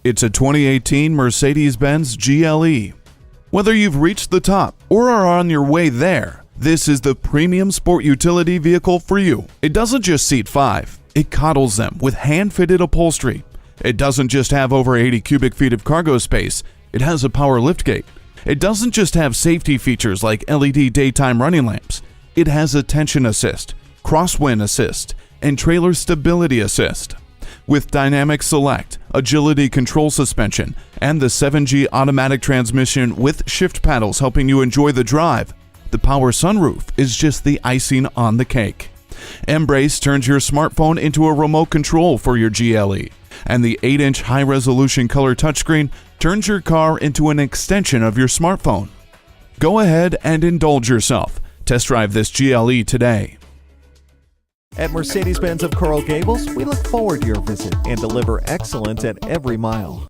It's a 2018 Mercedes-Benz GLE. Whether you've reached the top or are on your way there, this is the premium sport utility vehicle for you. It doesn't just seat 5, it coddles them with hand-fitted upholstery. It doesn't just have over 80 cubic feet of cargo space, it has a power liftgate. It doesn't just have safety features like LED daytime running lamps, it has attention assist, crosswind assist, and trailer stability assist. With dynamic select, agility control suspension, and the 7G automatic transmission with shift paddles helping you enjoy the drive, the power sunroof is just the icing on the cake. Embrace turns your smartphone into a remote control for your GLE, and the 8-inch high-resolution color touchscreen turns your car into an extension of your smartphone. Go ahead and indulge yourself. Test drive this GLE today. At Mercedes-Benz of Coral Gables, we look forward to your visit and deliver excellence at every mile.